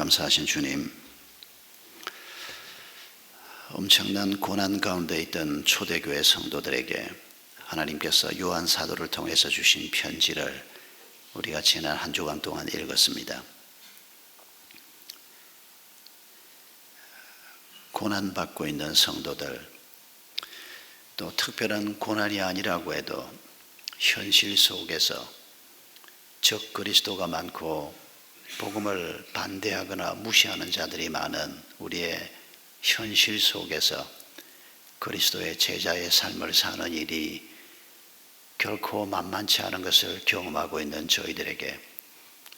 감사하신 주님, 엄청난 고난 가운데 있던 초대교회 성도들에게 하나님께서 요한 사도를 통해서 주신 편지를 우리가 지난 한 주간 동안 읽었습니다. 고난받고 있는 성도들, 또 특별한 고난이 아니라고 해도 현실 속에서 적 그리스도가 많고 복음을 반대하거나 무시하는 자들이 많은 우리의 현실 속에서 그리스도의 제자의 삶을 사는 일이 결코 만만치 않은 것을 경험하고 있는 저희들에게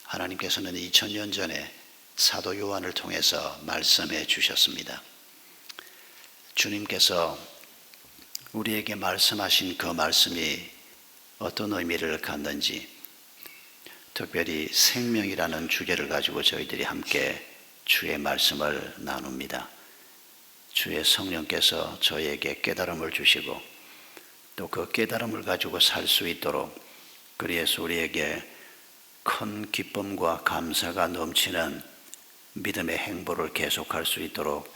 하나님께서는 2000년 전에 사도 요한을 통해서 말씀해 주셨습니다. 주님께서 우리에게 말씀하신 그 말씀이 어떤 의미를 갖는지, 특별히 생명이라는 주제를 가지고 저희들이 함께 주의 말씀을 나눕니다. 주의 성령께서 저희에게 깨달음을 주시고 또 그 깨달음을 가지고 살 수 있도록, 그리해서 우리에게 큰 기쁨과 감사가 넘치는 믿음의 행보를 계속할 수 있도록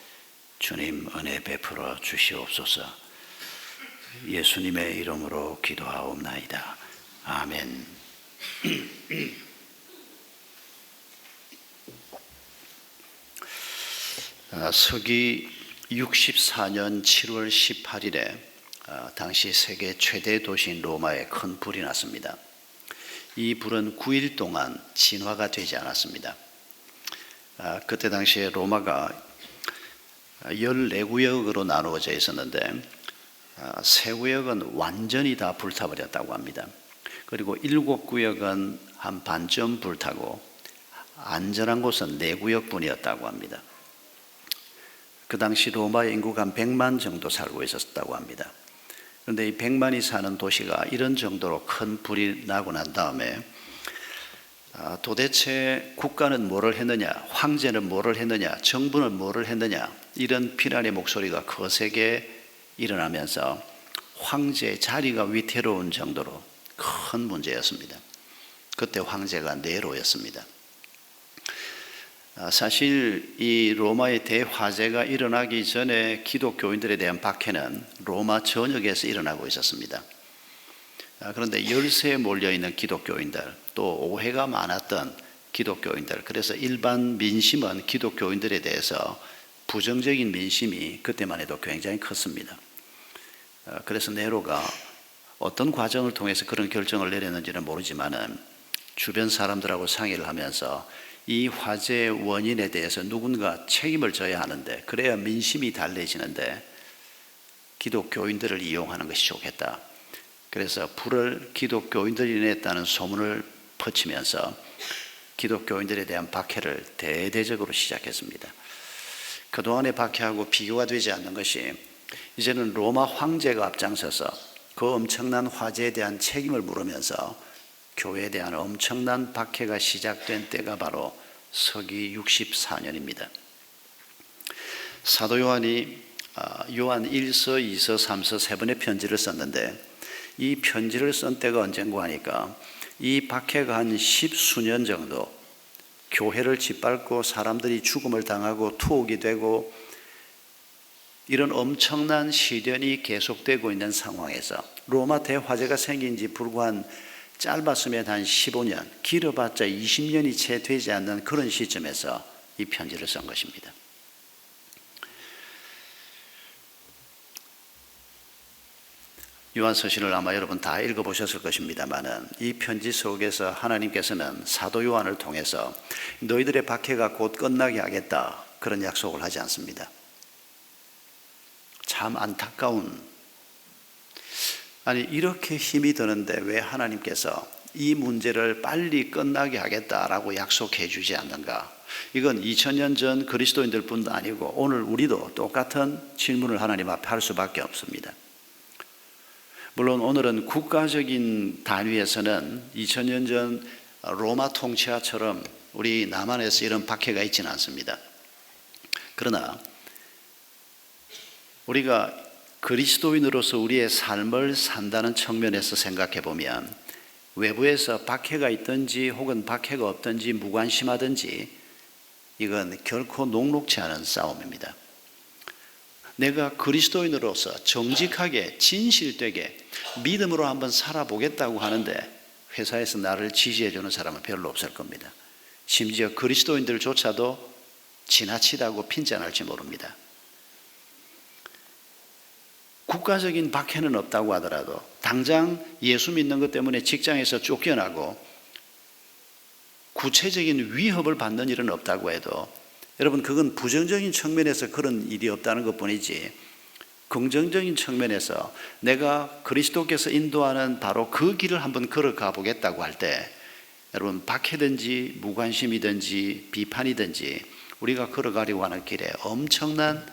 주님 은혜 베풀어 주시옵소서. 예수님의 이름으로 기도하옵나이다. 아멘. 서기 64년 7월 18일에 당시 세계 최대 도시인 로마에 큰 불이 났습니다. 이 불은 9일 동안 진화가 되지 않았습니다. 그때 당시에 로마가 14구역으로 나누어져 있었는데 3구역은 완전히 다 불타버렸다고 합니다. 그리고 7구역은 한 반쯤 불타고 안전한 곳은 4구역뿐이었다고 합니다. 그 당시 로마의 인구가 한 100만 정도 살고 있었다고 합니다. 그런데 이 100만이 사는 도시가 이런 정도로 큰 불이 나고 난 다음에 도대체 국가는 뭐를 했느냐, 황제는 뭐를 했느냐, 정부는 뭐를 했느냐, 이런 비난의 목소리가 거세게 일어나면서 황제의 자리가 위태로운 정도로 큰 문제였습니다. 그때 황제가 네로였습니다. 사실 이 로마의 대화재가 일어나기 전에 기독교인들에 대한 박해는 로마 전역에서 일어나고 있었습니다. 그런데 열세에 몰려있는 기독교인들, 또 오해가 많았던 기독교인들, 그래서 일반 민심은 기독교인들에 대해서 부정적인 민심이 그때만 해도 굉장히 컸습니다. 그래서 네로가 어떤 과정을 통해서 그런 결정을 내렸는지는 모르지만은 주변 사람들하고 상의를 하면서 이 화재의 원인에 대해서 누군가 책임을 져야 하는데, 그래야 민심이 달래지는데 기독교인들을 이용하는 것이 좋겠다. 그래서 불을 기독교인들이 냈다는 소문을 퍼치면서 기독교인들에 대한 박해를 대대적으로 시작했습니다. 그동안의 박해하고 비교가 되지 않는 것이, 이제는 로마 황제가 앞장서서 그 엄청난 화재에 대한 책임을 물으면서 교회에 대한 엄청난 박해가 시작된 때가 바로 서기 64년입니다. 사도 요한이 요한 1서, 2서, 3서 3번의 편지를 썼는데, 이 편지를 쓴 때가 언젠가 하니까 이 박해가 한 10수년 정도 교회를 짓밟고 사람들이 죽음을 당하고 투옥이 되고 이런 엄청난 시련이 계속되고 있는 상황에서 로마 대화재가 생긴 지 불과 한 짧았으면 한 15년, 길어봤자 20년이 채 되지 않는 그런 시점에서 이 편지를 쓴 것입니다. 요한서신을 아마 여러분 다 읽어보셨을 것입니다만은, 이 편지 속에서 하나님께서는 사도 요한을 통해서 너희들의 박해가 곧 끝나게 하겠다, 그런 약속을 하지 않습니다. 참 안타까운, 아니 이렇게 힘이 드는데 왜 하나님께서 이 문제를 빨리 끝나게 하겠다라고 약속해 주지 않는가? 이건 2000년 전 그리스도인들 뿐도 아니고 오늘 우리도 똑같은 질문을 하나님 앞에 할 수밖에 없습니다. 물론 오늘은 국가적인 단위에서는 2000년 전 로마 통치하처럼 우리 남한에서 이런 박해가 있지는 않습니다. 그러나 우리가 그리스도인으로서 우리의 삶을 산다는 측면에서 생각해 보면, 외부에서 박해가 있든지 혹은 박해가 없든지 무관심하든지 이건 결코 녹록지 않은 싸움입니다. 내가 그리스도인으로서 정직하게 진실되게 믿음으로 한번 살아보겠다고 하는데 회사에서 나를 지지해주는 사람은 별로 없을 겁니다. 심지어 그리스도인들조차도 지나치다고 핀잔할지 모릅니다. 국가적인 박해는 없다고 하더라도 당장 예수 믿는 것 때문에 직장에서 쫓겨나고 구체적인 위협을 받는 일은 없다고 해도 여러분, 그건 부정적인 측면에서 그런 일이 없다는 것뿐이지 긍정적인 측면에서 내가 그리스도께서 인도하는 바로 그 길을 한번 걸어가 보겠다고 할 때 여러분, 박해든지 무관심이든지 비판이든지 우리가 걸어가려고 하는 길에 엄청난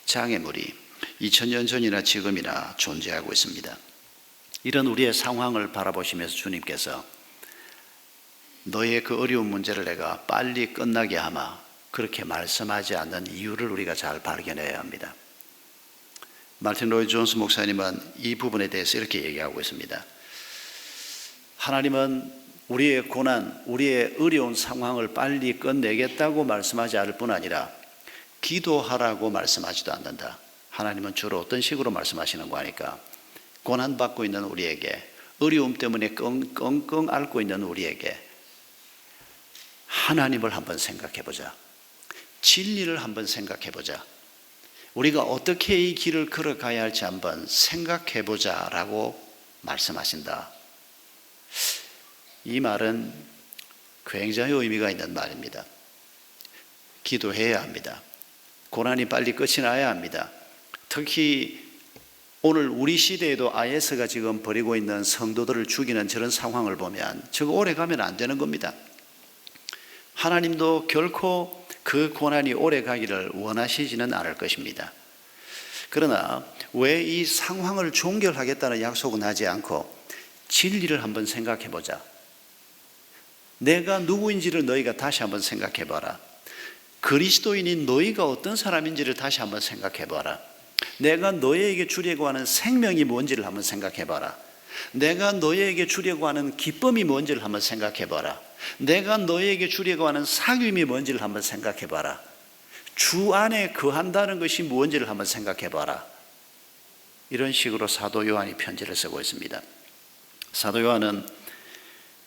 장애물이 2000년 전이나 지금이나 존재하고 있습니다. 이런 우리의 상황을 바라보시면서 주님께서 너의 그 어려운 문제를 내가 빨리 끝나게 하마, 그렇게 말씀하지 않는 이유를 우리가 잘 발견해야 합니다. 마틴 로이드 존스 목사님은 이 부분에 대해서 이렇게 얘기하고 있습니다. 하나님은 우리의 고난, 우리의 어려운 상황을 빨리 끝내겠다고 말씀하지 않을 뿐 아니라 기도하라고 말씀하지도 않는다. 하나님은 주로 어떤 식으로 말씀하시는 거 아니까 고난받고 있는 우리에게, 어려움 때문에 끙끙 앓고 있는 우리에게 하나님을 한번 생각해 보자. 진리를 한번 생각해 보자. 우리가 어떻게 이 길을 걸어가야 할지 한번 생각해 보자라고 말씀하신다. 이 말은 굉장히 의미가 있는 말입니다. 기도해야 합니다. 고난이 빨리 끝이 나야 합니다. 특히 오늘 우리 시대에도 IS가 지금 벌이고 있는 성도들을 죽이는 저런 상황을 보면 저거 오래 가면 안 되는 겁니다. 하나님도 결코 그 고난이 오래 가기를 원하시지는 않을 것입니다. 그러나 왜 이 상황을 종결하겠다는 약속은 하지 않고 진리를 한번 생각해 보자. 내가 누구인지를 너희가 다시 한번 생각해 봐라. 그리스도인인 너희가 어떤 사람인지를 다시 한번 생각해 봐라. 내가 너희에게 주려고 하는 생명이 뭔지를 한번 생각해 봐라. 내가 너희에게 주려고 하는 기쁨이 뭔지를 한번 생각해 봐라. 내가 너희에게 주려고 하는 사귐이 뭔지를 한번 생각해 봐라. 주 안에 거한다는 것이 뭔지를 한번 생각해 봐라. 이런 식으로 사도 요한이 편지를 쓰고 있습니다. 사도 요한은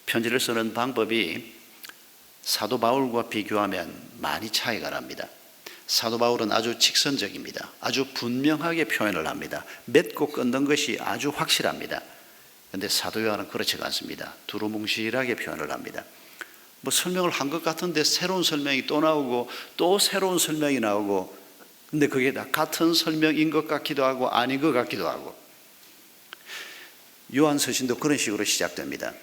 편지를 쓰는 방법이 사도 바울과 비교하면 많이 차이가 납니다. 사도 바울은 아주 직선적입니다. 아주 분명하게 표현을 합니다. 맺고 끊는 것이 아주 확실합니다. 그런데 사도 요한은 그렇지가 않습니다. 두루뭉실하게 표현을 합니다. 뭐 설명을 한 것 같은데 새로운 설명이 또 나오고 또 새로운 설명이 나오고, 근데 그게 다 같은 설명인 것 같기도 하고 아닌 것 같기도 하고. 요한 서신도 그런 식으로 시작됩니다.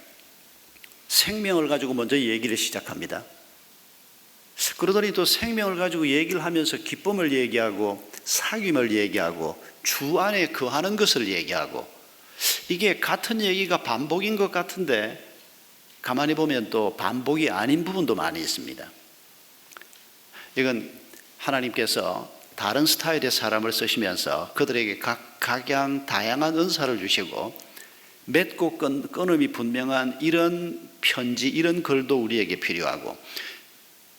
생명을 가지고 먼저 얘기를 시작합니다. 그러더니 또 생명을 가지고 얘기를 하면서 기쁨을 얘기하고 사귐을 얘기하고 주 안에 거하는 것을 얘기하고, 이게 같은 얘기가 반복인 것 같은데 가만히 보면 또 반복이 아닌 부분도 많이 있습니다. 이건 하나님께서 다른 스타일의 사람을 쓰시면서 그들에게 각양 다양한 은사를 주시고 맺고 끊음이 분명한 이런 편지, 이런 글도 우리에게 필요하고,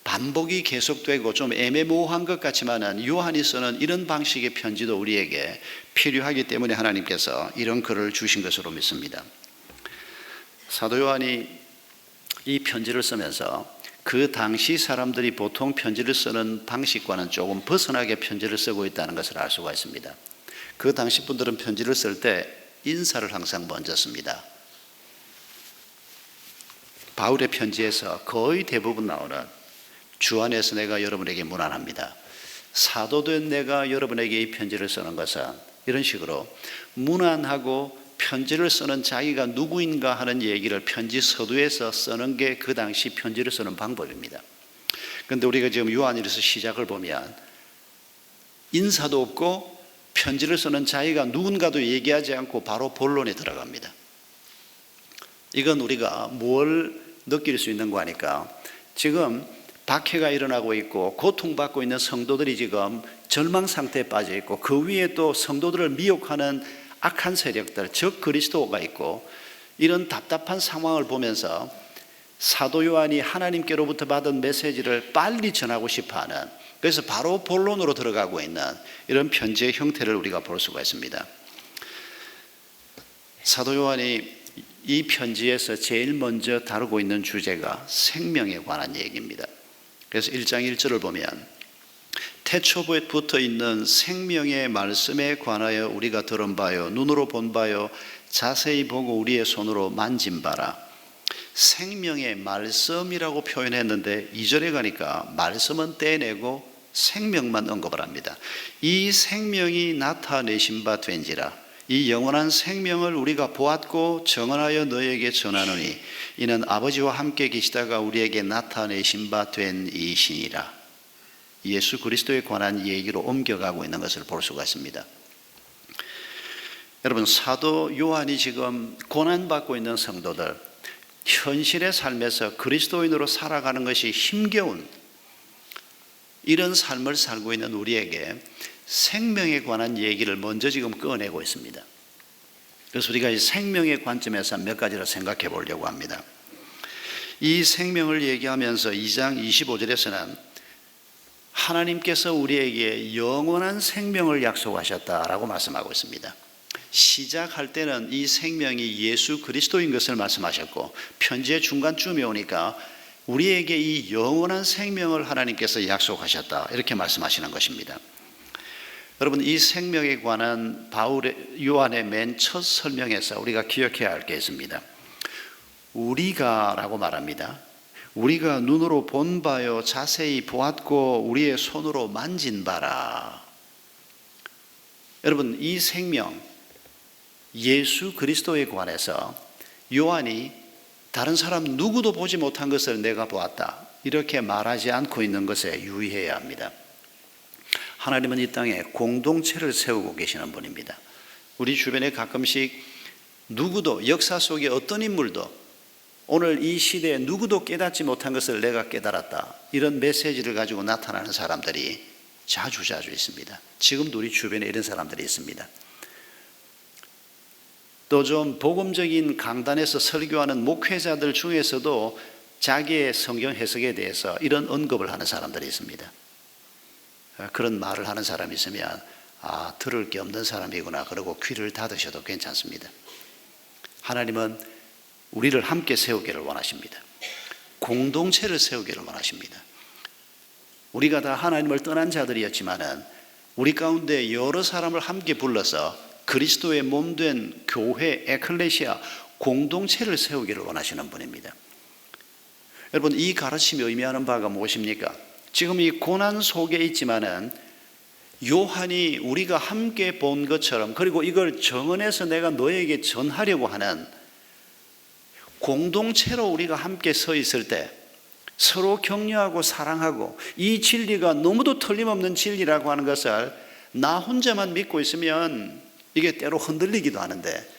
반복이 계속되고 좀 애매모호한 것 같지만은 요한이 쓰는 이런 방식의 편지도 우리에게 필요하기 때문에 하나님께서 이런 글을 주신 것으로 믿습니다. 사도 요한이 이 편지를 쓰면서 그 당시 사람들이 보통 편지를 쓰는 방식과는 조금 벗어나게 편지를 쓰고 있다는 것을 알 수가 있습니다. 그 당시 분들은 편지를 쓸 때 인사를 항상 먼저 씁니다. 바울의 편지에서 거의 대부분 나오는 주 안에서 내가 여러분에게 문안합니다. 사도된 내가 여러분에게 이 편지를 쓰는 것은, 이런 식으로 문안하고 편지를 쓰는 자기가 누구인가 하는 얘기를 편지 서두에서 쓰는 게 그 당시 편지를 쓰는 방법입니다. 그런데 우리가 지금 요한일서 시작을 보면 인사도 없고 편지를 쓰는 자기가 누군가도 얘기하지 않고 바로 본론에 들어갑니다. 이건 우리가 뭘 느낄 수 있는 거 아니까, 지금 박해가 일어나고 있고 고통받고 있는 성도들이 지금 절망 상태에 빠져 있고, 그 위에 또 성도들을 미혹하는 악한 세력들, 즉 그리스도가 있고, 이런 답답한 상황을 보면서 사도 요한이 하나님께로부터 받은 메시지를 빨리 전하고 싶어하는, 그래서 바로 본론으로 들어가고 있는 이런 편지의 형태를 우리가 볼 수가 있습니다. 사도 요한이 이 편지에서 제일 먼저 다루고 있는 주제가 생명에 관한 얘기입니다. 그래서 1장 1절을 보면 태초부에 붙어 있는 생명의 말씀에 관하여 우리가 들은 바요, 눈으로 본 바요, 자세히 보고 우리의 손으로 만진 바라. 생명의 말씀이라고 표현했는데 2절에 가니까 말씀은 떼내고 생명만 언급을 합니다. 이 생명이 나타내신 바 된지라. 이 영원한 생명을 우리가 보았고 정언하여 너에게 전하노니 이는 아버지와 함께 계시다가 우리에게 나타내신 바 된 이시니라. 예수 그리스도에 관한 얘기로 옮겨가고 있는 것을 볼 수가 있습니다. 여러분, 사도 요한이 지금 고난받고 있는 성도들, 현실의 삶에서 그리스도인으로 살아가는 것이 힘겨운 이런 삶을 살고 있는 우리에게 생명에 관한 얘기를 먼저 지금 꺼내고 있습니다. 그래서 우리가 이 생명의 관점에서 몇 가지를 생각해 보려고 합니다. 이 생명을 얘기하면서 2장 25절에서는 하나님께서 우리에게 영원한 생명을 약속하셨다라고 말씀하고 있습니다. 시작할 때는 이 생명이 예수 그리스도인 것을 말씀하셨고, 편지의 중간쯤에 오니까 우리에게 이 영원한 생명을 하나님께서 약속하셨다, 이렇게 말씀하시는 것입니다. 여러분, 이 생명에 관한 요한의 맨 첫 설명에서 우리가 기억해야 할 게 있습니다. 우리가라고 말합니다. 우리가 눈으로 본 바요, 자세히 보았고 우리의 손으로 만진 바라. 여러분, 이 생명 예수 그리스도에 관해서 요한이 다른 사람 누구도 보지 못한 것을 내가 보았다, 이렇게 말하지 않고 있는 것에 유의해야 합니다. 하나님은 이 땅에 공동체를 세우고 계시는 분입니다. 우리 주변에 가끔씩 누구도, 역사 속에 어떤 인물도 오늘 이 시대에 누구도 깨닫지 못한 것을 내가 깨달았다, 이런 메시지를 가지고 나타나는 사람들이 자주 있습니다. 지금도 우리 주변에 이런 사람들이 있습니다. 또 좀 복음적인 강단에서 설교하는 목회자들 중에서도 자기의 성경 해석에 대해서 이런 언급을 하는 사람들이 있습니다. 그런 말을 하는 사람이 있으면 들을 게 없는 사람이구나, 그러고 귀를 닫으셔도 괜찮습니다. 하나님은 우리를 함께 세우기를 원하십니다. 공동체를 세우기를 원하십니다. 우리가 다 하나님을 떠난 자들이었지만은 우리 가운데 여러 사람을 함께 불러서 그리스도의 몸된 교회, 에클레시아, 공동체를 세우기를 원하시는 분입니다. 여러분, 이 가르침이 의미하는 바가 무엇입니까? 지금 이 고난 속에 있지만은 요한이 우리가 함께 본 것처럼, 그리고 이걸 정언해서 내가 너에게 전하려고 하는 공동체로 우리가 함께 서 있을 때 서로 격려하고 사랑하고, 이 진리가 너무도 틀림없는 진리라고 하는 것을 나 혼자만 믿고 있으면 이게 때로 흔들리기도 하는데,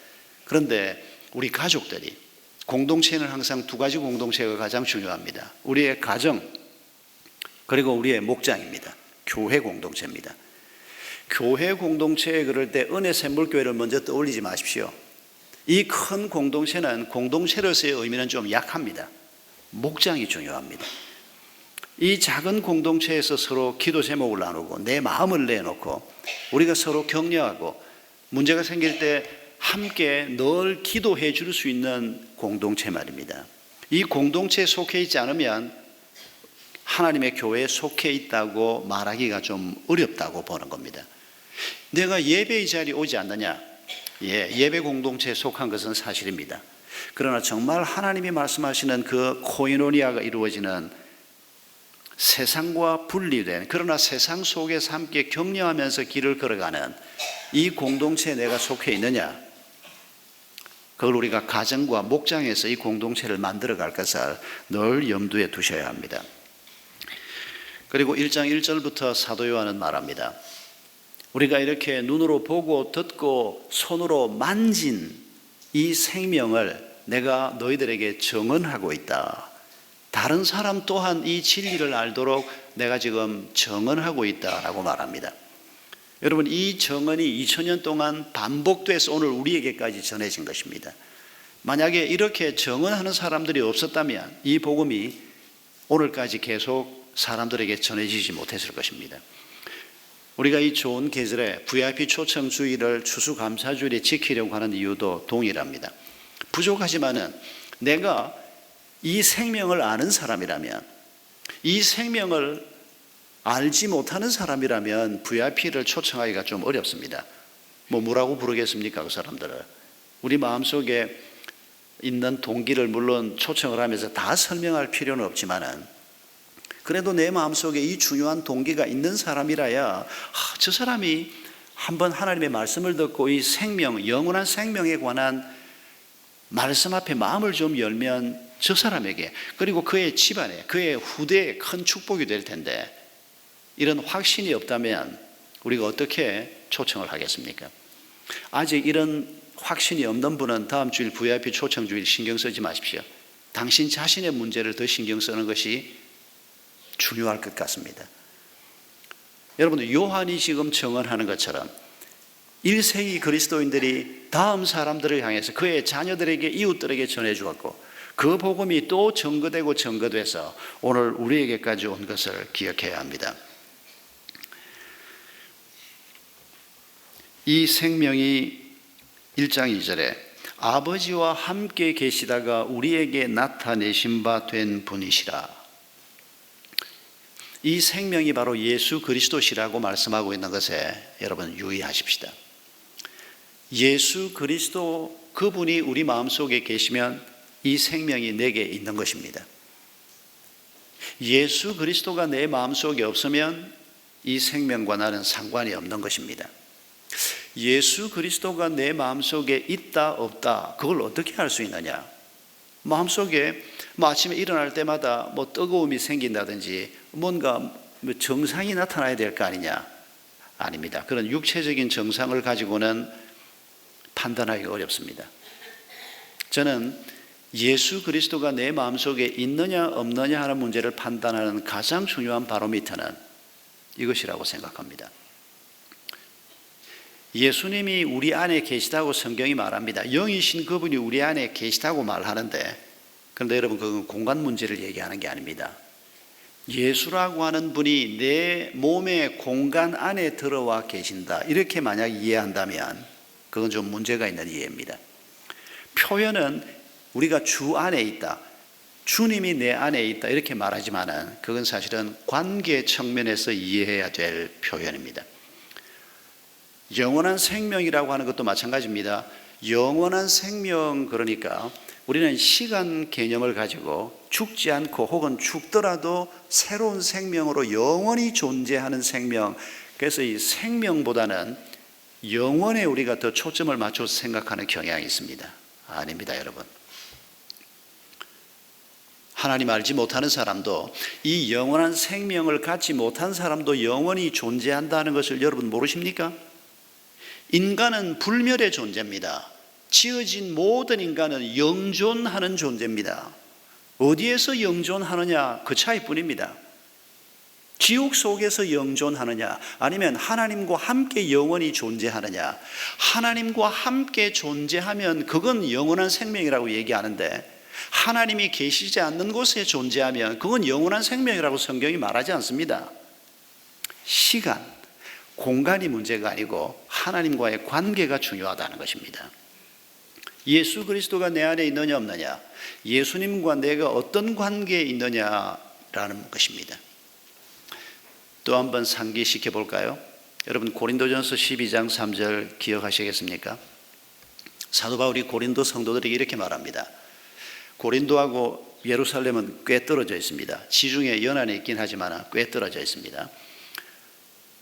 그런데 우리 가족들이, 공동체는 항상 두 가지 공동체가 가장 중요합니다. 우리의 가정, 그리고 우리의 목장입니다. 교회 공동체입니다. 교회 공동체에 그럴 때 은혜 샘물교회를 먼저 떠올리지 마십시오. 이 큰 공동체는 공동체로서의 의미는 좀 약합니다. 목장이 중요합니다. 이 작은 공동체에서 서로 기도 제목을 나누고 내 마음을 내놓고 우리가 서로 격려하고 문제가 생길 때 함께 늘 기도해 줄 수 있는 공동체 말입니다. 이 공동체에 속해 있지 않으면 하나님의 교회에 속해 있다고 말하기가 좀 어렵다고 보는 겁니다. 내가 예배의 자리에 오지 않느냐? 예배 공동체에 속한 것은 사실입니다. 그러나 정말 하나님이 말씀하시는 그 코이노니아가 이루어지는 세상과 분리된, 그러나 세상 속에서 함께 격려하면서 길을 걸어가는 이 공동체에 내가 속해 있느냐? 그걸 우리가 가정과 목장에서 이 공동체를 만들어갈 것을 늘 염두에 두셔야 합니다. 그리고 1장 1절부터 사도 요한은 말합니다. 우리가 이렇게 눈으로 보고 듣고 손으로 만진 이 생명을 내가 너희들에게 정언하고 있다. 다른 사람 또한 이 진리를 알도록 내가 지금 정언하고 있다라고 말합니다. 여러분, 이 정언이 2000년 동안 반복돼서 오늘 우리에게까지 전해진 것입니다. 만약에 이렇게 정언하는 사람들이 없었다면 이 복음이 오늘까지 계속 사람들에게 전해지지 못했을 것입니다. 우리가 이 좋은 계절에 VIP 초청 주일을 추수감사주일에 지키려고 하는 이유도 동일합니다. 부족하지만은 내가 이 생명을 아는 사람이라면, 이 생명을 알지 못하는 사람이라면 VIP를 초청하기가 좀 어렵습니다. 뭐라고 부르겠습니까? 그 사람들을. 우리 마음속에 있는 동기를 물론 초청을 하면서 다 설명할 필요는 없지만은, 그래도 내 마음속에 이 중요한 동기가 있는 사람이라야 저 사람이 한번 하나님의 말씀을 듣고 이 생명, 영원한 생명에 관한 말씀 앞에 마음을 좀 열면 저 사람에게, 그리고 그의 집안에, 그의 후대에 큰 축복이 될 텐데, 이런 확신이 없다면 우리가 어떻게 초청을 하겠습니까? 아직 이런 확신이 없는 분은 다음 주일 VIP 초청 주일 신경 쓰지 마십시오. 당신 자신의 문제를 더 신경 쓰는 것이 중요할 것 같습니다. 여러분들, 요한이 지금 증언하는 것처럼 1세기 그리스도인들이 다음 사람들을 향해서 그의 자녀들에게, 이웃들에게 전해 주었고, 그 복음이 또 증거되고 증거돼서 오늘 우리에게까지 온 것을 기억해야 합니다. 이 생명이 1장 2절에 아버지와 함께 계시다가 우리에게 나타내신 바 된 분이시라. 이 생명이 바로 예수 그리스도시라고 말씀하고 있는 것에 여러분 유의하십시다. 예수 그리스도, 그분이 우리 마음속에 계시면 이 생명이 내게 있는 것입니다. 예수 그리스도가 내 마음속에 없으면 이 생명과 나는 상관이 없는 것입니다. 예수 그리스도가 내 마음속에 있다 없다, 그걸 어떻게 알 수 있느냐? 마음속에 아침에 일어날 때마다 뜨거움이 생긴다든지 뭔가 정상이 나타나야 될 거 아니냐? 아닙니다. 그런 육체적인 정상을 가지고는 판단하기가 어렵습니다. 저는 예수 그리스도가 내 마음속에 있느냐 없느냐 하는 문제를 판단하는 가장 중요한 바로미터는 이것이라고 생각합니다. 예수님이 우리 안에 계시다고 성경이 말합니다. 영이신 그분이 우리 안에 계시다고 말하는데, 그런데 여러분, 그건 공간 문제를 얘기하는 게 아닙니다. 예수라고 하는 분이 내 몸의 공간 안에 들어와 계신다, 이렇게 만약 이해한다면 그건 좀 문제가 있는 이해입니다. 표현은 우리가 주 안에 있다, 주님이 내 안에 있다, 이렇게 말하지만은 그건 사실은 관계 측면에서 이해해야 될 표현입니다. 영원한 생명이라고 하는 것도 마찬가지입니다. 영원한 생명, 그러니까 우리는 시간 개념을 가지고 죽지 않고 혹은 죽더라도 새로운 생명으로 영원히 존재하는 생명, 그래서 이 생명보다는 영원에 우리가 더 초점을 맞춰서 생각하는 경향이 있습니다. 아닙니다, 여러분. 하나님 알지 못하는 사람도, 이 영원한 생명을 갖지 못한 사람도 영원히 존재한다는 것을 여러분 모르십니까? 인간은 불멸의 존재입니다. 지어진 모든 인간은 영존하는 존재입니다. 어디에서 영존하느냐, 그 차이뿐입니다. 지옥 속에서 영존하느냐, 아니면 하나님과 함께 영원히 존재하느냐. 하나님과 함께 존재하면 그건 영원한 생명이라고 얘기하는데, 하나님이 계시지 않는 곳에 존재하면 그건 영원한 생명이라고 성경이 말하지 않습니다. 시간, 공간이 문제가 아니고 하나님과의 관계가 중요하다는 것입니다. 예수 그리스도가 내 안에 있느냐 없느냐, 예수님과 내가 어떤 관계에 있느냐라는 것입니다. 또 한번 상기시켜 볼까요? 여러분, 고린도전서 12장 3절 기억하시겠습니까? 사도 바울이 고린도 성도들에게 이렇게 말합니다. 고린도하고 예루살렘은 꽤 떨어져 있습니다. 지중해 연안에 있긴 하지만 꽤 떨어져 있습니다.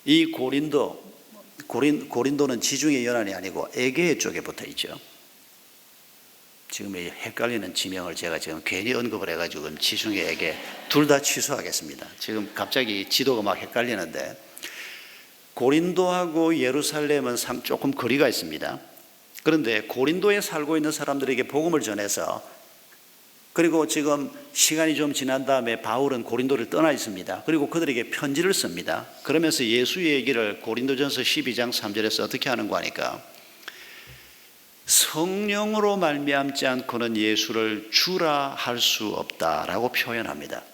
이 고린도는 지중해 연안이 아니고 에게 쪽에 붙어 있죠. 지금 헷갈리는 지명을 제가 지금 괜히 언급을 해가지고 지중해, 에게 둘 다 취소하겠습니다. 지금 갑자기 지도가 막 헷갈리는데, 고린도하고 예루살렘은 조금 거리가 있습니다. 그런데 고린도에 살고 있는 사람들에게 복음을 전해서, 그리고 지금 시간이 좀 지난 다음에 바울은 고린도를 떠나 있습니다. 그리고 그들에게 편지를 씁니다. 그러면서 예수의 얘기를 고린도전서 12장 3절에서 어떻게 하는가 하니까, 성령으로 말미암지 않고는 예수를 주라 할 수 없다라고 표현합니다.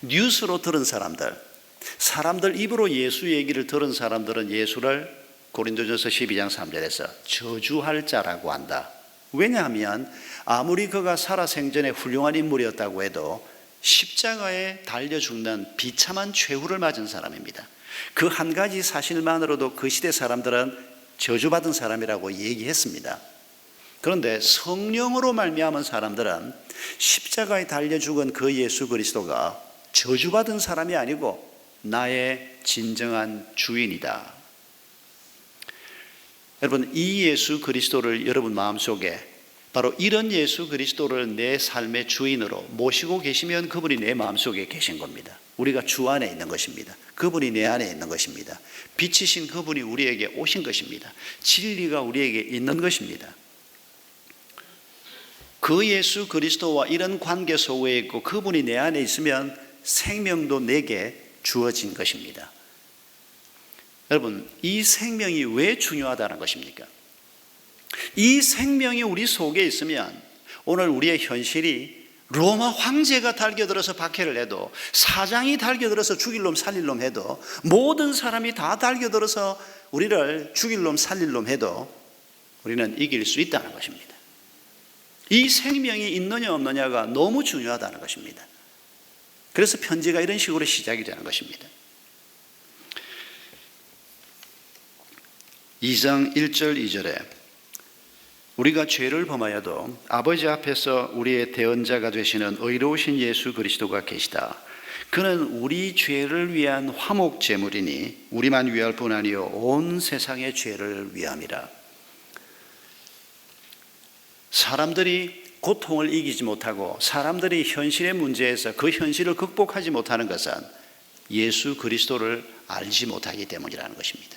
뉴스로 들은 사람들 입으로 예수 얘기를 들은 사람들은 예수를 고린도전서 12장 3절에서 저주할 자라고 한다. 왜냐하면 아무리 그가 살아생전에 훌륭한 인물이었다고 해도 십자가에 달려 죽는 비참한 최후를 맞은 사람입니다. 그 한 가지 사실만으로도 그 시대 사람들은 저주받은 사람이라고 얘기했습니다. 그런데 성령으로 말미암은 사람들은 십자가에 달려 죽은 그 예수 그리스도가 저주받은 사람이 아니고 나의 진정한 주인이다. 여러분, 이 예수 그리스도를 여러분 마음속에 바로 이런 예수 그리스도를 내 삶의 주인으로 모시고 계시면 그분이 내 마음속에 계신 겁니다. 우리가 주 안에 있는 것입니다. 그분이 내 안에 있는 것입니다. 빛이신 그분이 우리에게 오신 것입니다. 진리가 우리에게 있는 것입니다. 그 예수 그리스도와 이런 관계 속에 있고 그분이 내 안에 있으면 생명도 내게 주어진 것입니다. 여러분, 이 생명이 왜 중요하다는 것입니까? 이 생명이 우리 속에 있으면 오늘 우리의 현실이 로마 황제가 달겨들어서 박해를 해도, 사장이 달겨들어서 죽일 놈 살릴 놈 해도, 모든 사람이 다 달겨들어서 우리를 죽일 놈 살릴 놈 해도 우리는 이길 수 있다는 것입니다. 이 생명이 있느냐 없느냐가 너무 중요하다는 것입니다. 그래서 편지가 이런 식으로 시작이 되는 것입니다. 2장 1절 2절에 우리가 죄를 범하여도 아버지 앞에서 우리의 대언자가 되시는 의로우신 예수 그리스도가 계시다. 그는 우리 죄를 위한 화목 제물이니 우리만 위할 뿐 아니요 온 세상의 죄를 위함이라. 사람들이 고통을 이기지 못하고 사람들이 현실의 문제에서 그 현실을 극복하지 못하는 것은 예수 그리스도를 알지 못하기 때문이라는 것입니다.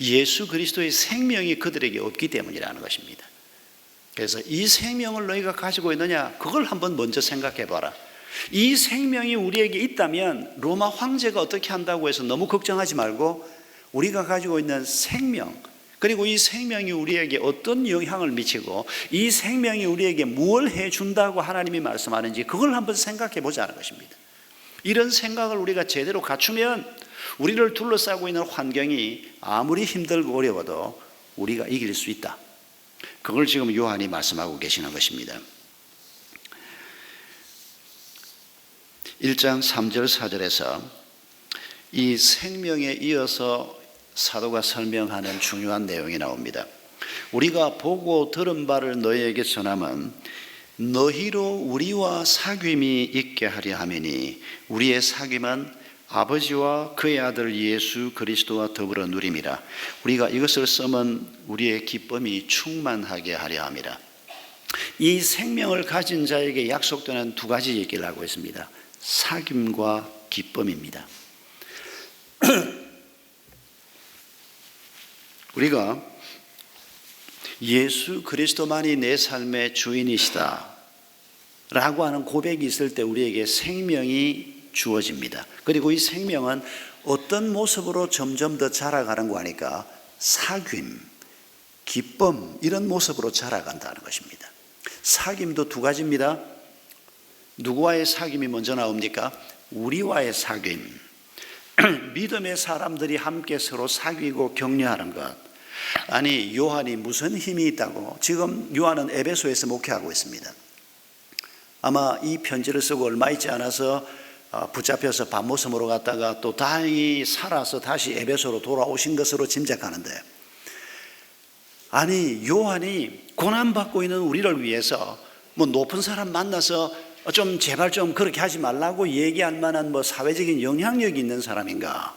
예수 그리스도의 생명이 그들에게 없기 때문이라는 것입니다. 그래서 이 생명을 너희가 가지고 있느냐, 그걸 한번 먼저 생각해 봐라. 이 생명이 우리에게 있다면 로마 황제가 어떻게 한다고 해서 너무 걱정하지 말고 우리가 가지고 있는 생명, 그리고 이 생명이 우리에게 어떤 영향을 미치고 이 생명이 우리에게 무엇을 해준다고 하나님이 말씀하는지 그걸 한번 생각해 보자는 것입니다. 이런 생각을 우리가 제대로 갖추면 우리를 둘러싸고 있는 환경이 아무리 힘들고 어려워도 우리가 이길 수 있다. 그걸 지금 요한이 말씀하고 계시는 것입니다. 1장 3절 4절에서 이 생명에 이어서 사도가 설명하는 중요한 내용이 나옵니다. 우리가 보고 들은 바를 너희에게 전함은 너희로 우리와 사귐이 있게 하려 함이니 우리의 사귐은 아버지와 그의 아들 예수 그리스도와 더불어 누림이라. 우리가 이것을 써면 우리의 기쁨이 충만하게 하려 함이라. 이 생명을 가진 자에게 약속되는 두 가지 얘기를 하고 있습니다. 사귐과 기쁨입니다. 우리가 예수 그리스도만이 내 삶의 주인이시다 라고 하는 고백이 있을 때 우리에게 생명이 주어집니다. 그리고 이 생명은 어떤 모습으로 점점 더 자라가는 거 하니까 사귐, 기쁨 이런 모습으로 자라간다는 것입니다. 사귐도 두 가지입니다. 누구와의 사귐이 먼저 나옵니까? 우리와의 사귐. 믿음의 사람들이 함께 서로 사귀고 격려하는 것. 아니, 요한이 무슨 힘이 있다고? 지금 요한은 에베소에서 목회하고 있습니다. 아마 이 편지를 쓰고 얼마 있지 않아서 붙잡혀서 밤모섬으로 갔다가 또 다행히 살아서 다시 에베소로 돌아오신 것으로 짐작하는데, 아니 요한이 고난받고 있는 우리를 위해서 뭐 높은 사람 만나서 좀 제발 좀 그렇게 하지 말라고 얘기할 만한 뭐 사회적인 영향력이 있는 사람인가?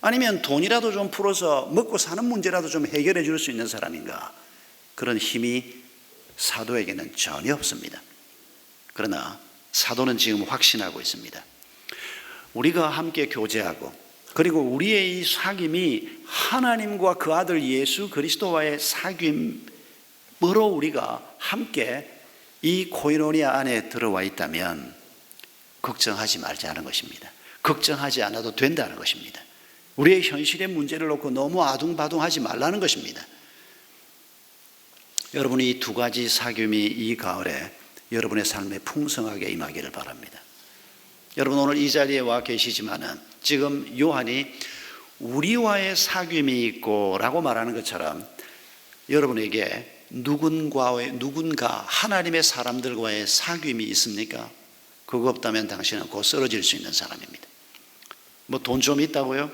아니면 돈이라도 좀 풀어서 먹고 사는 문제라도 좀 해결해 줄 수 있는 사람인가? 그런 힘이 사도에게는 전혀 없습니다. 그러나 사도는 지금 확신하고 있습니다. 우리가 함께 교제하고 그리고 우리의 이 사귐이 하나님과 그 아들 예수 그리스도와의 사귐으로 우리가 함께 이 코이노니아 안에 들어와 있다면 걱정하지 말자는 것입니다. 걱정하지 않아도 된다는 것입니다. 우리의 현실의 문제를 놓고 너무 아둥바둥하지 말라는 것입니다. 여러분이 이 두 가지 사귐이 이 가을에 여러분의 삶에 풍성하게 임하기를 바랍니다. 여러분 오늘 이 자리에 와 계시지만은 지금 요한이 우리와의 사귐이 있고 라고 말하는 것처럼 여러분에게 누군가 하나님의 사람들과의 사귐이 있습니까? 그거 없다면 당신은 곧 쓰러질 수 있는 사람입니다. 뭐 돈 좀 있다고요?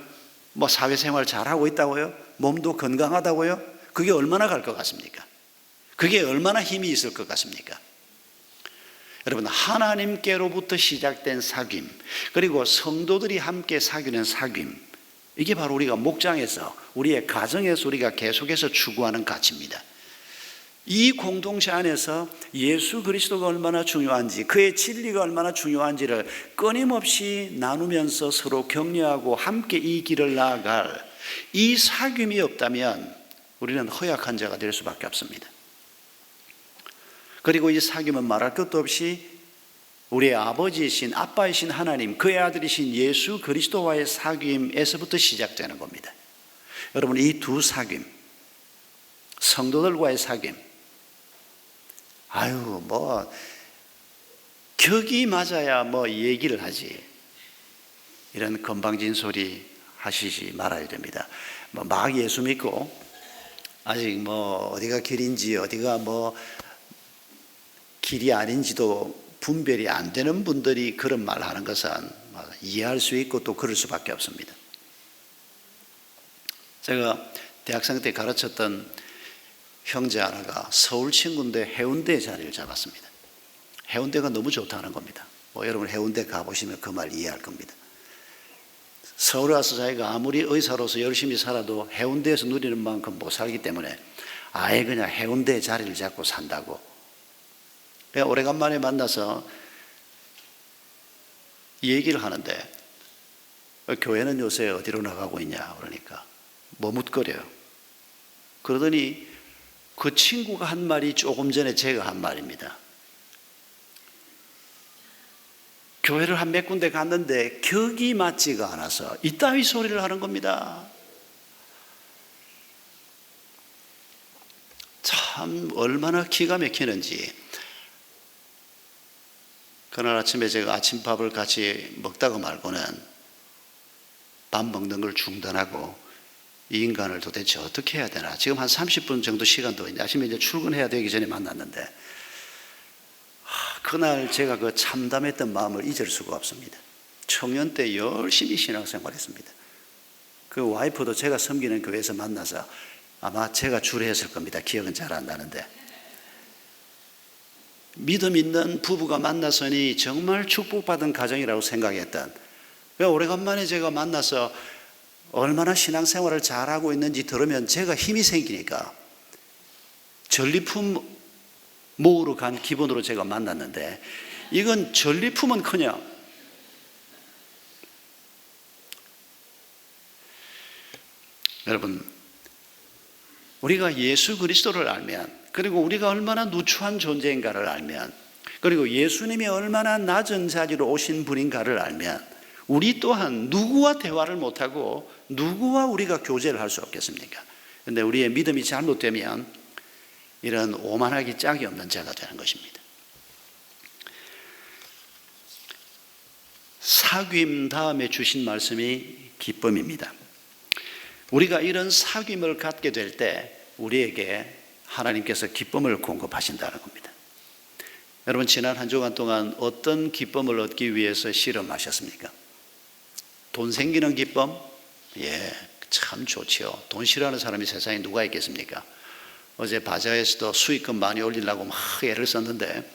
뭐 사회생활 잘하고 있다고요? 몸도 건강하다고요? 그게 얼마나 갈 것 같습니까? 그게 얼마나 힘이 있을 것 같습니까? 여러분 하나님께로부터 시작된 사귐 그리고 성도들이 함께 사귀는 사귐 이게 바로 우리가 목장에서 우리의 가정에서 우리가 계속해서 추구하는 가치입니다. 이 공동체 안에서 예수 그리스도가 얼마나 중요한지 그의 진리가 얼마나 중요한지를 끊임없이 나누면서 서로 격려하고 함께 이 길을 나아갈 이 사귐이 없다면 우리는 허약한 자가 될 수밖에 없습니다. 그리고 이 사귐은 말할 것도 없이 우리의 아버지이신 아빠이신 하나님 그의 아들이신 예수 그리스도와의 사귐에서부터 시작되는 겁니다. 여러분 이 두 사귐 성도들과의 사귐 뭐 격이 맞아야 뭐 얘기를 하지 이런 건방진 소리 하시지 말아야 됩니다. 막 예수 믿고 아직 뭐 어디가 길인지 어디가 뭐 길이 아닌지도 분별이 안 되는 분들이 그런 말 하는 것은 이해할 수 있고 또 그럴 수밖에 없습니다. 제가 대학생 때 가르쳤던 형제 하나가 서울 친구인데 해운대 자리를 잡았습니다. 해운대가 너무 좋다는 겁니다. 여러분 해운대 가보시면 그 말 이해할 겁니다. 서울 와서 자기가 아무리 의사로서 열심히 살아도 해운대에서 누리는 만큼 못 살기 때문에 아예 그냥 해운대 자리를 잡고 산다고. 오래간만에 만나서 얘기를 하는데 교회는 요새 어디로 나가고 있냐 그러니까 머뭇거려요. 그러더니 그 친구가 한 말이 조금 전에 제가 한 말입니다. 교회를 한 몇 군데 갔는데 격이 맞지가 않아서 이따위 소리를 하는 겁니다. 참 얼마나 기가 막히는지. 그날 아침에 제가 아침밥을 같이 먹다가 말고는 밥 먹는 걸 중단하고 이 인간을 도대체 어떻게 해야 되나. 지금 한 30분 정도 시간 더 있는데 아침에 이제 출근해야 되기 전에 만났는데 그날 제가 그 참담했던 마음을 잊을 수가 없습니다. 청년 때 열심히 신앙생활했습니다. 그 와이프도 제가 섬기는 교회에서 만나서 아마 제가 주례했을 겁니다. 기억은 잘 안 나는데 믿음 있는 부부가 만나서니 정말 축복받은 가정이라고 생각했던 오래간만에 제가 만나서 얼마나 신앙생활을 잘하고 있는지 들으면 제가 힘이 생기니까 전리품 모으러 간 기분으로 제가 만났는데 이건 전리품은커녕 여러분 우리가 예수 그리스도를 알면 그리고 우리가 얼마나 누추한 존재인가를 알면 그리고 예수님이 얼마나 낮은 자리로 오신 분인가를 알면 우리 또한 누구와 대화를 못하고 누구와 우리가 교제를 할 수 없겠습니까? 그런데 우리의 믿음이 잘못되면 이런 오만하기 짝이 없는 자가 되는 것입니다. 사귐 다음에 주신 말씀이 기쁨입니다. 우리가 이런 사귐을 갖게 될 때 우리에게 하나님께서 기쁨을 공급하신다는 겁니다. 여러분 지난 한 주간 동안 어떤 기쁨을 얻기 위해서 실험하셨습니까? 돈 생기는 기쁨? 참 좋지요. 돈 싫어하는 사람이 세상에 누가 있겠습니까? 어제 바자회에서도 수익금 많이 올리려고 막 애를 썼는데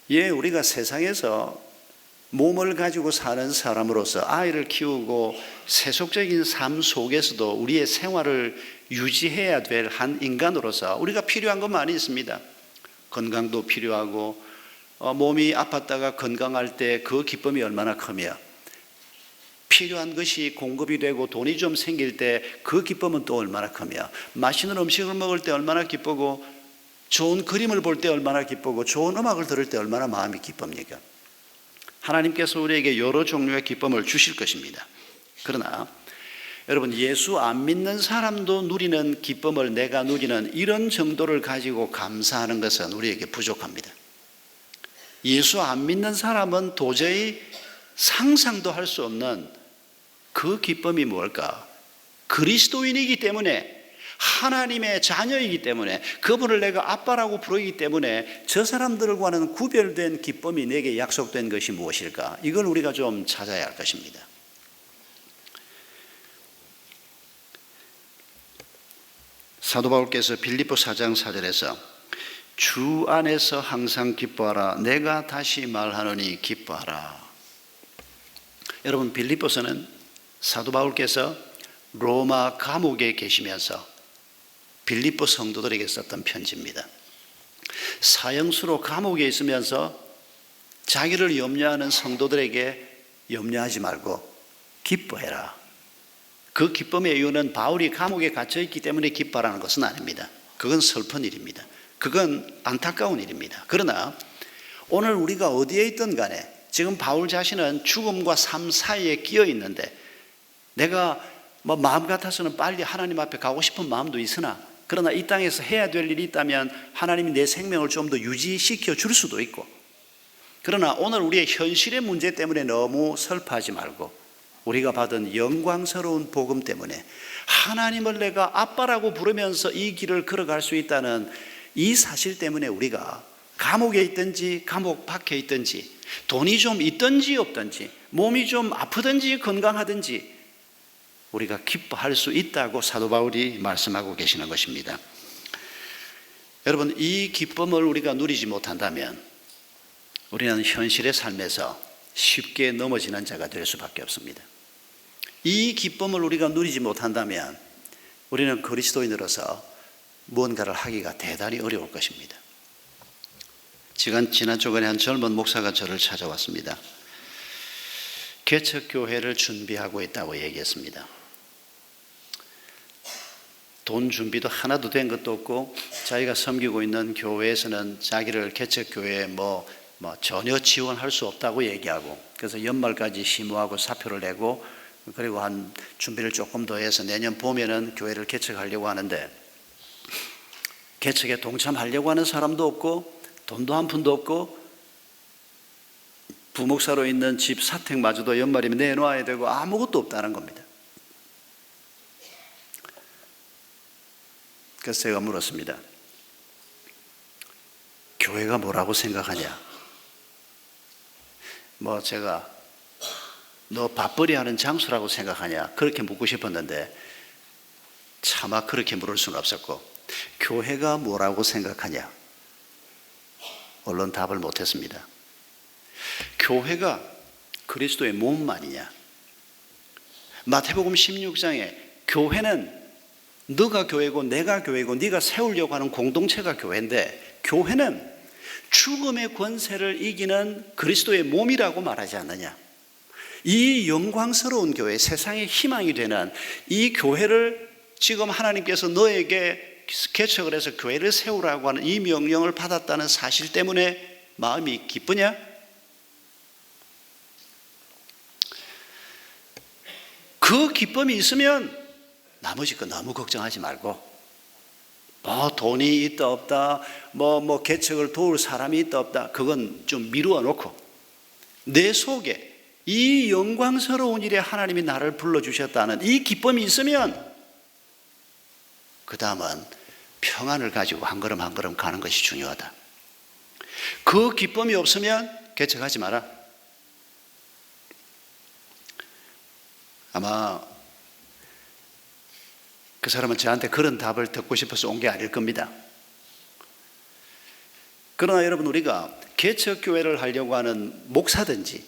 우리가 세상에서 몸을 가지고 사는 사람으로서 아이를 키우고 세속적인 삶 속에서도 우리의 생활을 유지해야 될 한 인간으로서 우리가 필요한 건 많이 있습니다. 건강도 필요하고 몸이 아팠다가 건강할 때 그 기쁨이 얼마나 크며 필요한 것이 공급이 되고 돈이 좀 생길 때 그 기쁨은 또 얼마나 크며 맛있는 음식을 먹을 때 얼마나 기쁘고 좋은 그림을 볼 때 얼마나 기쁘고 좋은 음악을 들을 때 얼마나 마음이 기쁩니까? 하나님께서 우리에게 여러 종류의 기쁨을 주실 것입니다. 그러나 여러분, 예수 안 믿는 사람도 누리는 기쁨을 내가 누리는 이런 정도를 가지고 감사하는 것은 우리에게 부족합니다. 예수 안 믿는 사람은 도저히 상상도 할 수 없는 그 기쁨이 뭘까? 그리스도인이기 때문에, 하나님의 자녀이기 때문에, 그분을 내가 아빠라고 부르기 때문에 저 사람들과는 구별된 기쁨이 내게 약속된 것이 무엇일까? 이걸 우리가 좀 찾아야 할 것입니다. 사도 바울께서 빌립보 4장 4절에서 주 안에서 항상 기뻐하라. 내가 다시 말하노니 기뻐하라. 여러분, 빌립보서는 사도 바울께서 로마 감옥에 계시면서 빌립보 성도들에게 썼던 편지입니다. 사형수로 감옥에 있으면서 자기를 염려하는 성도들에게 염려하지 말고 기뻐해라. 그 기쁨의 이유는 바울이 감옥에 갇혀 있기 때문에 기뻐하라는 것은 아닙니다. 그건 슬픈 일입니다. 그건 안타까운 일입니다. 그러나 오늘 우리가 어디에 있든 간에 지금 바울 자신은 죽음과 삶 사이에 끼어 있는데, 내가 마음 같아서는 빨리 하나님 앞에 가고 싶은 마음도 있으나, 그러나 이 땅에서 해야 될 일이 있다면 하나님이 내 생명을 좀 더 유지시켜 줄 수도 있고, 그러나 오늘 우리의 현실의 문제 때문에 너무 슬퍼하지 말고 우리가 받은 영광스러운 복음 때문에 하나님을 내가 아빠라고 부르면서 이 길을 걸어갈 수 있다는 이 사실 때문에 우리가 감옥에 있든지 감옥 밖에 있든지, 돈이 좀 있든지 없든지, 몸이 좀 아프든지 건강하든지 우리가 기뻐할 수 있다고 사도 바울이 말씀하고 계시는 것입니다. 여러분, 이 기쁨을 우리가 누리지 못한다면 우리는 현실의 삶에서 쉽게 넘어지는 자가 될 수밖에 없습니다. 이 기쁨을 우리가 누리지 못한다면 우리는 그리스도인으로서 무언가를 하기가 대단히 어려울 것입니다. 지난 주간에 한 젊은 목사가 저를 찾아왔습니다. 개척교회를 준비하고 있다고 얘기했습니다. 돈 준비도 하나도 된 것도 없고, 자기가 섬기고 있는 교회에서는 자기를 개척교회에 전혀 지원할 수 없다고 얘기하고, 그래서 연말까지 심호하고 사표를 내고, 그리고 한 준비를 조금 더 해서 내년 봄에는 교회를 개척하려고 하는데, 개척에 동참하려고 하는 사람도 없고 돈도 한 푼도 없고 부목사로 있는 집 사택마저도 연말이면 내놓아야 되고 아무것도 없다는 겁니다. 그래서 제가 물었습니다. 교회가 뭐라고 생각하냐? 제가 너 밥벌이 하는 장소라고 생각하냐? 그렇게 묻고 싶었는데 차마 그렇게 물을 수는 없었고, 교회가 뭐라고 생각하냐? 얼른 답을 못했습니다. 교회가 그리스도의 몸 아니냐? 마태복음 16장에 교회는 너가 교회고 내가 교회고 네가 세우려고 하는 공동체가 교회인데, 교회는 죽음의 권세를 이기는 그리스도의 몸이라고 말하지 않느냐? 이 영광스러운 교회, 세상의 희망이 되는 이 교회를 지금 하나님께서 너에게 개척을 해서 교회를 세우라고 하는 이 명령을 받았다는 사실 때문에 마음이 기쁘냐? 그 기쁨이 있으면 나머지 거 너무 걱정하지 말고, 돈이 있다 없다, 개척을 도울 사람이 있다 없다, 그건 좀 미루어 놓고 내 속에 이 영광스러운 일에 하나님이 나를 불러주셨다는 이 기쁨이 있으면 그 다음은 평안을 가지고 한 걸음 한 걸음 가는 것이 중요하다. 그 기쁨이 없으면 개척하지 마라. 아마 그 사람은 저한테 그런 답을 듣고 싶어서 온 게 아닐 겁니다. 그러나 여러분, 우리가 개척교회를 하려고 하는 목사든지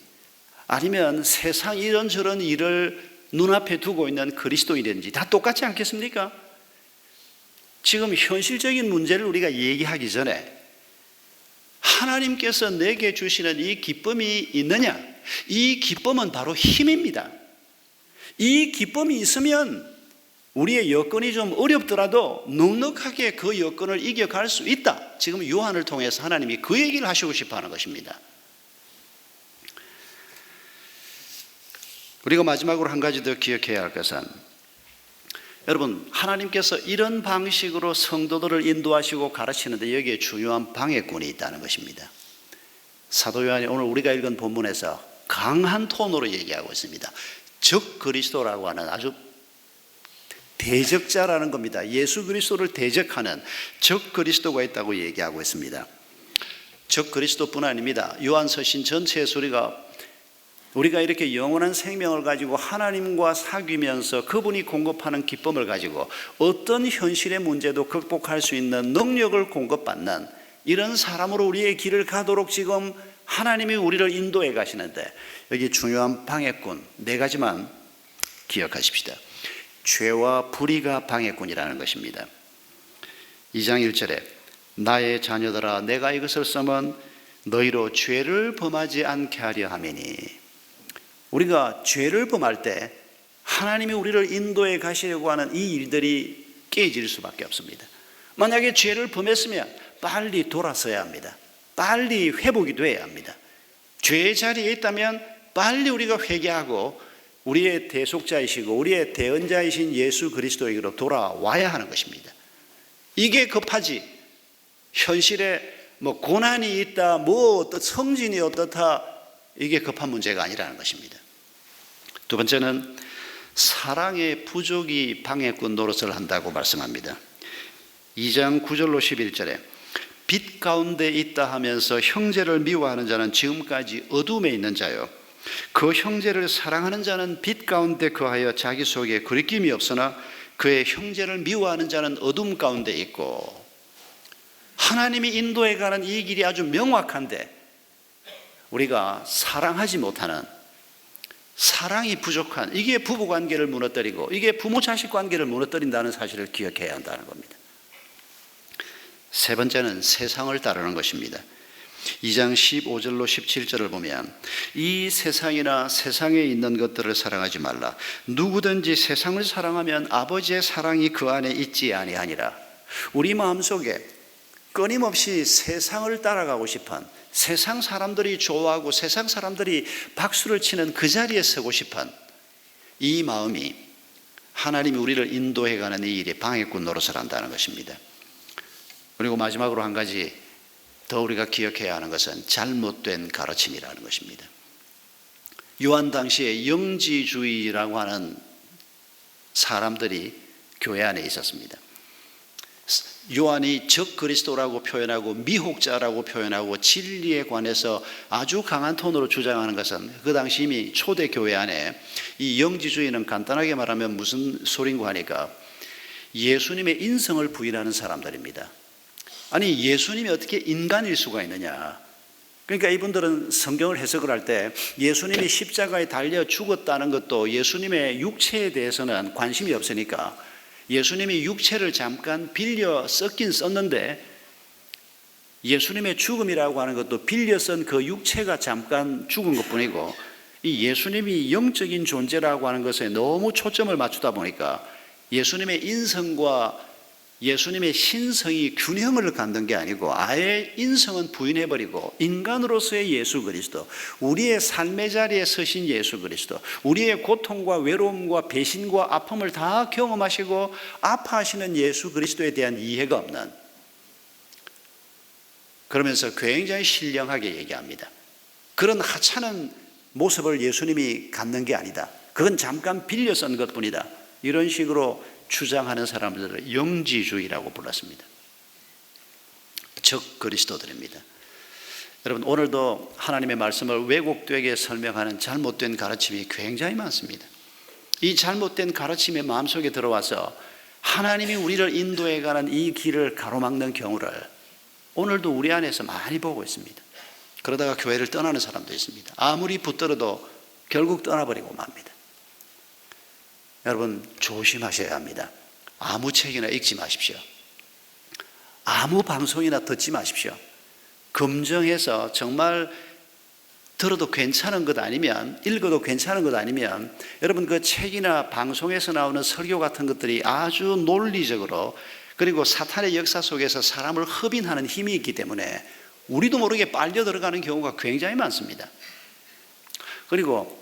아니면 세상 이런저런 일을 눈앞에 두고 있는 그리스도인이든지 다 똑같지 않겠습니까? 지금 현실적인 문제를 우리가 얘기하기 전에 하나님께서 내게 주시는 이 기쁨이 있느냐? 이 기쁨은 바로 힘입니다. 이 기쁨이 있으면 우리의 여건이 좀 어렵더라도 넉넉하게 그 여건을 이겨갈 수 있다. 지금 요한을 통해서 하나님이 그 얘기를 하시고 싶어 하는 것입니다. 우리가 마지막으로 한 가지 더 기억해야 할 것은 여러분, 하나님께서 이런 방식으로 성도들을 인도하시고 가르치는데 여기에 중요한 방해꾼이 있다는 것입니다. 사도 요한이 오늘 우리가 읽은 본문에서 강한 톤으로 얘기하고 있습니다. 적 그리스도라고 하는 아주 대적자라는 겁니다. 예수 그리스도를 대적하는 적 그리스도가 있다고 얘기하고 있습니다. 적 그리스도뿐 아닙니다. 요한서신 전체에서 우리가 이렇게 영원한 생명을 가지고 하나님과 사귀면서 그분이 공급하는 기쁨을 가지고 어떤 현실의 문제도 극복할 수 있는 능력을 공급받는 이런 사람으로 우리의 길을 가도록 지금 하나님이 우리를 인도해 가시는데 여기 중요한 방해꾼 4가지만 기억하십시다. 죄와 불의가 방해꾼이라는 것입니다. 2장 1절에 나의 자녀들아 내가 이것을 써면 너희로 죄를 범하지 않게 하려 함이니, 우리가 죄를 범할 때 하나님이 우리를 인도해 가시려고 하는 이 일들이 깨질 수밖에 없습니다. 만약에 죄를 범했으면 빨리 돌아서야 합니다. 빨리 회복이 돼야 합니다. 죄의 자리에 있다면 빨리 우리가 회개하고 우리의 대속자이시고 우리의 대언자이신 예수 그리스도에게로 돌아와야 하는 것입니다. 이게 급하지 현실에 고난이 있다, 성진이 어떻다, 이게 급한 문제가 아니라는 것입니다. 두 번째는 사랑의 부족이 방해꾼 노릇을 한다고 말씀합니다. 2장 9절로 11절에 빛 가운데 있다 하면서 형제를 미워하는 자는 지금까지 어둠에 있는 자요, 그 형제를 사랑하는 자는 빛 가운데 거하여 자기 속에 거리낌이 없으나 그의 형제를 미워하는 자는 어둠 가운데 있고, 하나님이 인도해 가는 이 길이 아주 명확한데 우리가 사랑하지 못하는, 사랑이 부족한, 이게 부부관계를 무너뜨리고 이게 부모 자식 관계를 무너뜨린다는 사실을 기억해야 한다는 겁니다. 세 번째는 세상을 따르는 것입니다. 2장 15절로 17절을 보면 이 세상이나 세상에 있는 것들을 사랑하지 말라. 누구든지 세상을 사랑하면 아버지의 사랑이 그 안에 있지 아니하니라. 우리 마음속에 끊임없이 세상을 따라가고 싶은, 세상 사람들이 좋아하고 세상 사람들이 박수를 치는 그 자리에 서고 싶은 이 마음이 하나님이 우리를 인도해가는 이 일에 방해꾼 노릇을 한다는 것입니다. 그리고 마지막으로 한 가지 더 우리가 기억해야 하는 것은 잘못된 가르침이라는 것입니다. 요한 당시에 영지주의라고 하는 사람들이 교회 안에 있었습니다. 요한이 적 그리스도라고 표현하고 미혹자라고 표현하고 진리에 관해서 아주 강한 톤으로 주장하는 것은 그 당시 이미 초대 교회 안에 이 영지주의는 간단하게 말하면 무슨 소린고 하니까 예수님의 인성을 부인하는 사람들입니다. 아니, 예수님이 어떻게 인간일 수가 있느냐. 그러니까 이분들은 성경을 해석을 할 때 예수님이 십자가에 달려 죽었다는 것도 예수님의 육체에 대해서는 관심이 없으니까 예수님이 육체를 잠깐 빌려 썼긴 썼는데 예수님의 죽음이라고 하는 것도 빌려 쓴 그 육체가 잠깐 죽은 것뿐이고 이 예수님이 영적인 존재라고 하는 것에 너무 초점을 맞추다 보니까 예수님의 인성과 예수님의 신성이 균형을 갖는 게 아니고 아예 인성은 부인해버리고 인간으로서의 예수 그리스도, 우리의 삶의 자리에 서신 예수 그리스도, 우리의 고통과 외로움과 배신과 아픔을 다 경험하시고 아파하시는 예수 그리스도에 대한 이해가 없는, 그러면서 굉장히 신령하게 얘기합니다. 그런 하찮은 모습을 예수님이 갖는 게 아니다. 그건 잠깐 빌려 쓴 것뿐이다. 이런 식으로 주장하는 사람들을 영지주의라고 불렀습니다. 적 그리스도들입니다. 여러분, 오늘도 하나님의 말씀을 왜곡되게 설명하는 잘못된 가르침이 굉장히 많습니다. 이 잘못된 가르침이 마음속에 들어와서 하나님이 우리를 인도해가는 이 길을 가로막는 경우를 오늘도 우리 안에서 많이 보고 있습니다. 그러다가 교회를 떠나는 사람도 있습니다. 아무리 붙들어도 결국 떠나버리고 맙니다. 여러분, 조심하셔야 합니다. 아무 책이나 읽지 마십시오. 아무 방송이나 듣지 마십시오. 검증해서 정말 들어도 괜찮은 것 아니면, 읽어도 괜찮은 것 아니면 여러분 그 책이나 방송에서 나오는 설교 같은 것들이 아주 논리적으로, 그리고 사탄의 역사 속에서 사람을 흡인하는 힘이 있기 때문에 우리도 모르게 빨려 들어가는 경우가 굉장히 많습니다. 그리고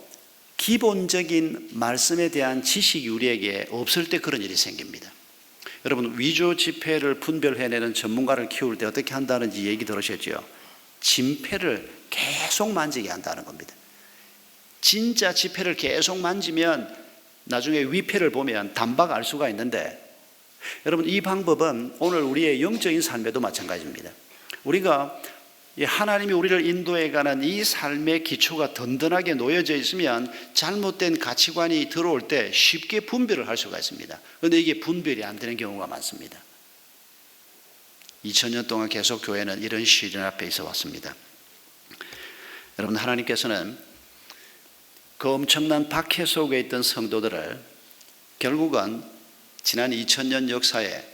기본적인 말씀에 대한 지식이 우리에게 없을 때 그런 일이 생깁니다. 여러분, 위조 지폐를 분별해내는 전문가를 키울 때 어떻게 한다는지 얘기 들으셨죠? 진폐를 계속 만지게 한다는 겁니다. 진짜 지폐를 계속 만지면 나중에 위패를 보면 단박 알 수가 있는데, 여러분, 이 방법은 오늘 우리의 영적인 삶에도 마찬가지입니다. 우리가 하나님이 우리를 인도해가는 이 삶의 기초가 든든하게 놓여져 있으면 잘못된 가치관이 들어올 때 쉽게 분별을 할 수가 있습니다. 그런데 이게 분별이 안 되는 경우가 많습니다. 2000년 동안 계속 교회는 이런 시련 앞에 있어 왔습니다. 여러분, 하나님께서는 그 엄청난 박해 속에 있던 성도들을 결국은 지난 2000년 역사에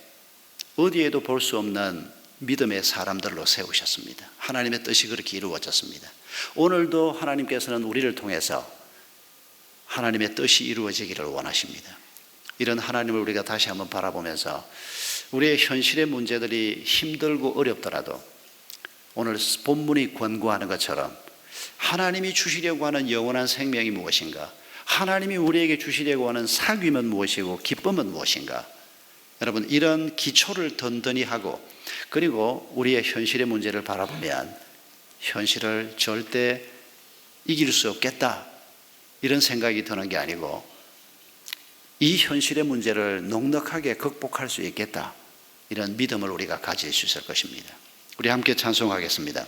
어디에도 볼 수 없는 믿음의 사람들로 세우셨습니다. 하나님의 뜻이 그렇게 이루어졌습니다. 오늘도 하나님께서는 우리를 통해서 하나님의 뜻이 이루어지기를 원하십니다. 이런 하나님을 우리가 다시 한번 바라보면서 우리의 현실의 문제들이 힘들고 어렵더라도 오늘 본문이 권고하는 것처럼 하나님이 주시려고 하는 영원한 생명이 무엇인가? 하나님이 우리에게 주시려고 하는 사귐은 무엇이고 기쁨은 무엇인가? 여러분, 이런 기초를 든든히 하고 그리고 우리의 현실의 문제를 바라보면 현실을 절대 이길 수 없겠다 이런 생각이 드는 게 아니고 이 현실의 문제를 넉넉하게 극복할 수 있겠다 이런 믿음을 우리가 가질 수 있을 것입니다. 우리 함께 찬송하겠습니다.